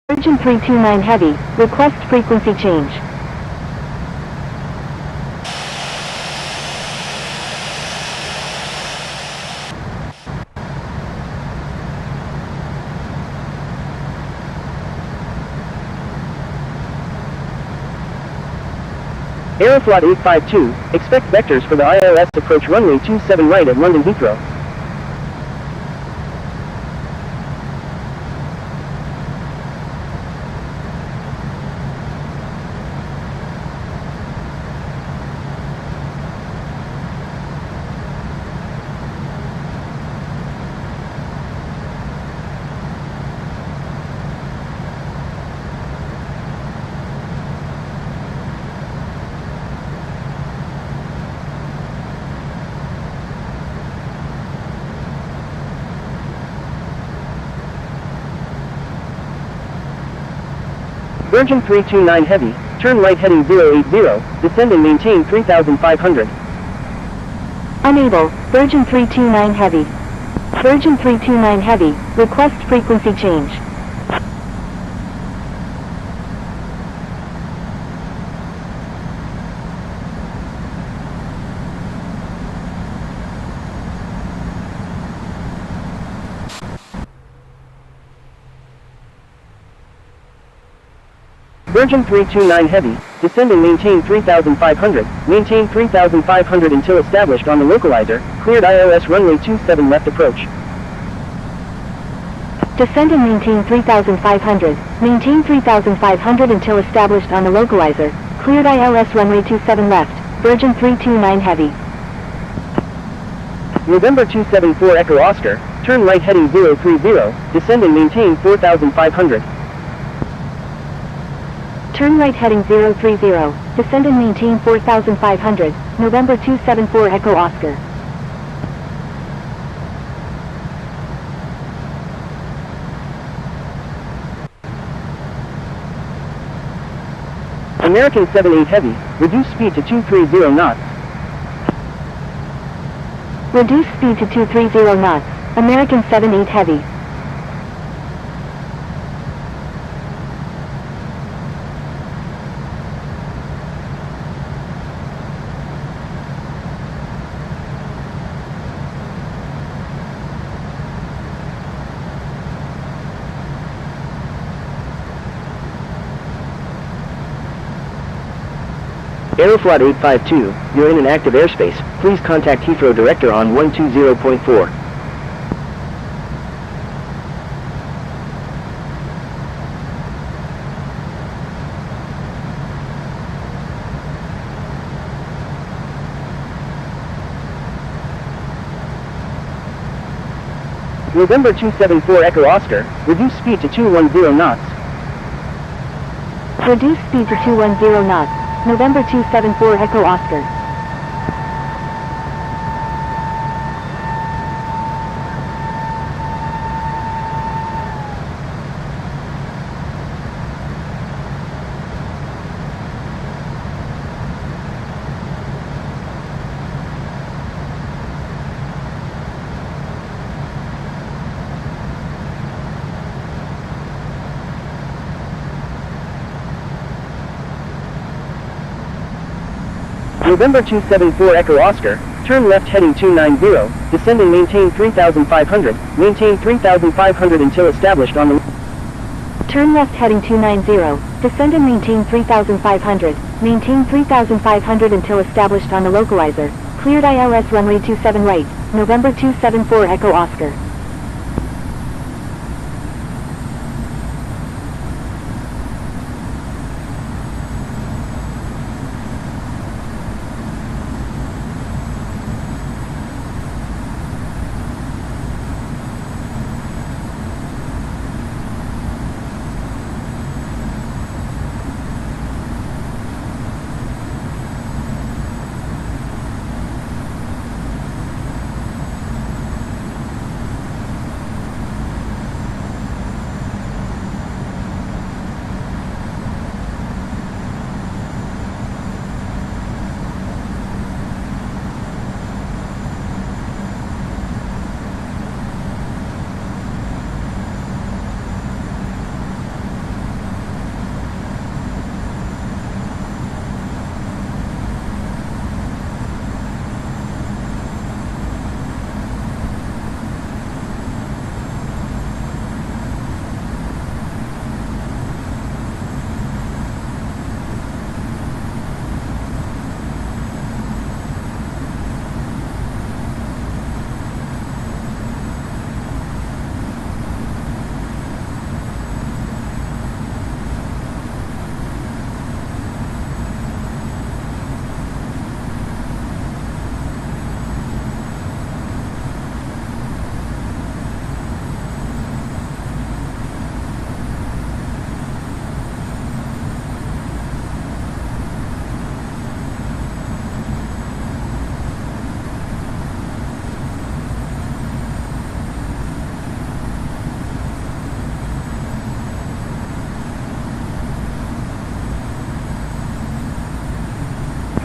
Virgin 329 Heavy, request frequency change. Aeroflot 852, expect vectors for the ILS approach runway 27 right at London Heathrow. Virgin 329 Heavy, turn right heading 080, descend and maintain 3,500. Unable, Virgin 329 Heavy. Virgin 329 Heavy, request frequency change. Virgin 329 Heavy, descend and maintain 3,500, maintain 3,500 until established on the localizer, cleared ILS runway 27 left approach. Descend and maintain 3,500, maintain 3,500 until established on the localizer, cleared ILS runway 27 left, Virgin 329 Heavy. November 274 Echo Oscar, turn right heading 030, descend and maintain 4,500. Turn right heading 030, descend and maintain 4,500, November 274 Echo Oscar. American 78 Heavy, reduce speed to 230 knots. Reduce speed to 230 knots, American 78 Heavy. Aeroflot 852, you're in an active airspace. Please contact Heathrow Director on 120.4. November 274 Echo Oscar, reduce speed to 210 knots. Reduce speed to 210 knots, November 274 Echo Oscar. November 274 Echo Oscar, turn left heading 290, descend and maintain 3,500, maintain 3,500 until established on the... Turn left heading 290, descend and maintain 3,500, maintain 3,500 until established on the localizer, cleared ILS runway 27 right, November 274 Echo Oscar.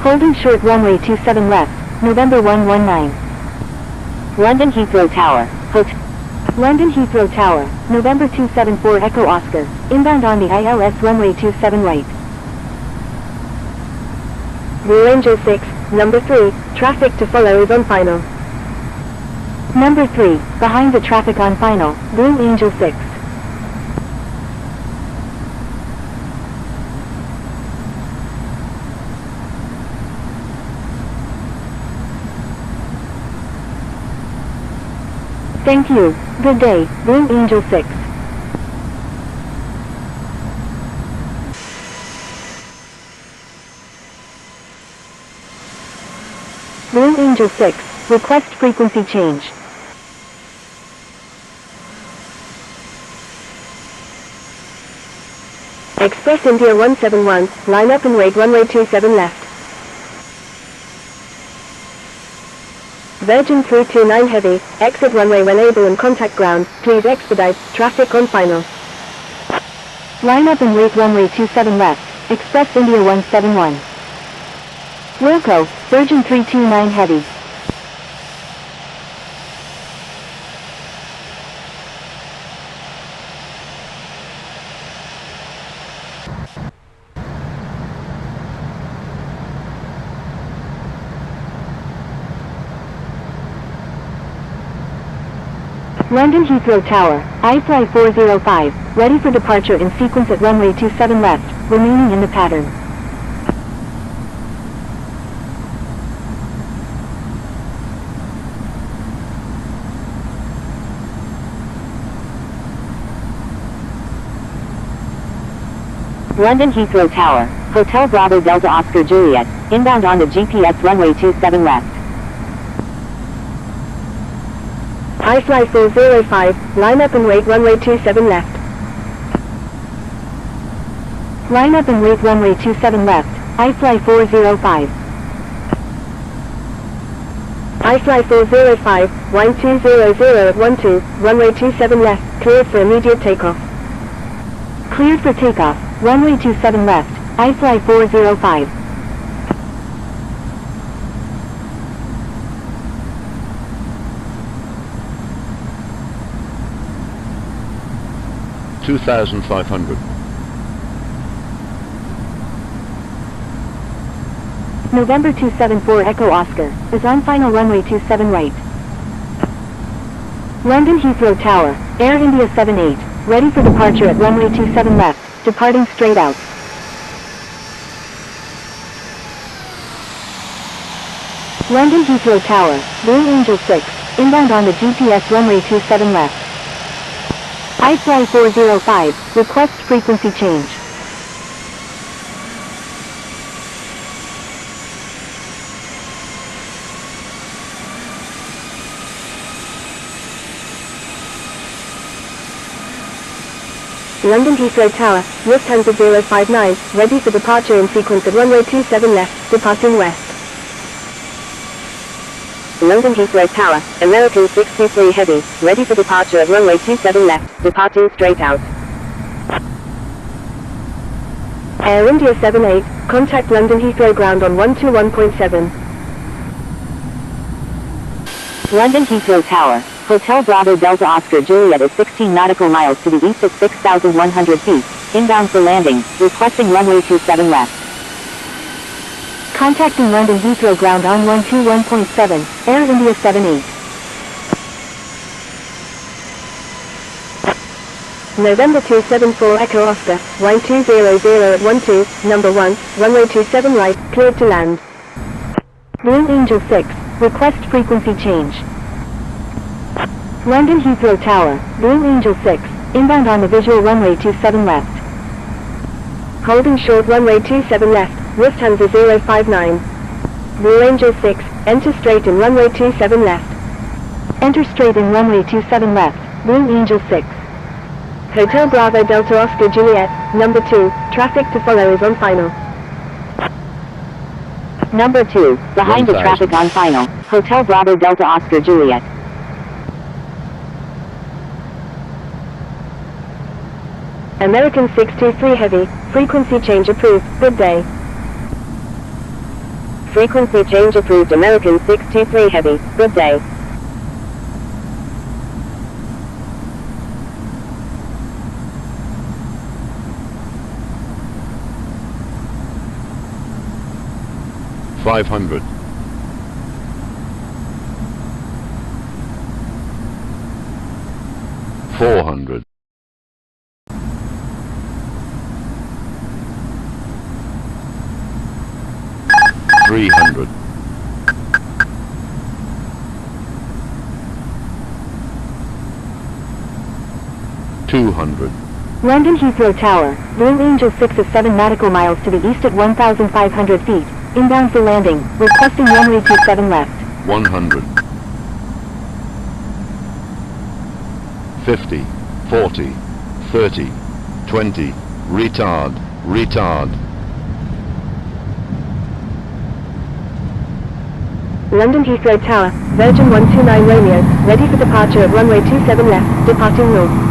Holding short runway 27 left, November 119. London Heathrow Tower, Hotel. London Heathrow Tower, November 274 Echo Oscar, inbound on the ILS runway 27 right. Blue Angel 6, number 3, traffic to follow is on final. Number 3, behind the traffic on final, Blue Angel 6. Thank you. Good day, Blue Angel 6. Blue Angel 6, request frequency change. Express India 171, line up and wait runway 27 left. Virgin 329 Heavy, exit runway when able and contact ground, please expedite, traffic on final. Line up and wait runway 27 left, Express India 171. Wilco, Virgin 329 Heavy. London Heathrow Tower, iFly 405, ready for departure in sequence at runway 27 left, remaining in the pattern. London Heathrow Tower, Hotel Bravo Delta Oscar Juliet, inbound on the GPS runway 27 left. iFly 405, line up and wait runway 27 left. Line up and wait runway 27 left, iFly 405. iFly 405, wind 200 at 12, runway 27 left, cleared for immediate takeoff. Cleared for takeoff, runway 27 left, iFly 405. $2,500. November 274 Echo Oscar, is on final runway 27 right. London Heathrow Tower, Air India 78, ready for departure at runway 27 left, departing straight out. London Heathrow Tower, Blue Angel 6, inbound on the GPS runway 27 left. iFly 405, request frequency change. London Heathrow Tower, Lufthansa 059, ready for departure in sequence at runway 27 left, departing west. London Heathrow Tower, American 623 Heavy, ready for departure at runway 27 left, departing straight out. Air India 78, contact London Heathrow ground on 121.7. London Heathrow Tower, Hotel Bravo Delta Oscar Juliet is 16 nautical miles to the east at 6,100 feet, inbound for landing, requesting runway 27 left. Contacting London Heathrow ground on 121.7, Air India 78. November 274 Echo Oscar, wind 200 at 12, number 1, runway 27 right, cleared to land. Blue Angel 6, request frequency change. London Heathrow Tower, Blue Angel 6, inbound on the visual runway 27 left. Holding short runway 27 left, Lufthansa 059. Blue Angel 6, enter straight in runway 27 left. Enter straight in runway 27 left, Blue Angel 6. Hotel Bravo Delta Oscar Juliet, number 2, traffic to follow is on final. Number 2, behind the 1,000. traffic on final, Hotel Bravo Delta Oscar Juliet. American 623 Heavy, frequency change approved, good day. Frequency change approved. American 623 Heavy. Good day. $500. $400. $300. $200. London Heathrow Tower, wind angel 6 of 7 nautical miles to the east at 1,500 feet, inbound for landing, requesting runway 27 left. 100. 50, 40, 30, 20, retard, retard. London Heathrow Tower, Virgin 129 Romeo, ready for departure at runway 27 left, departing north.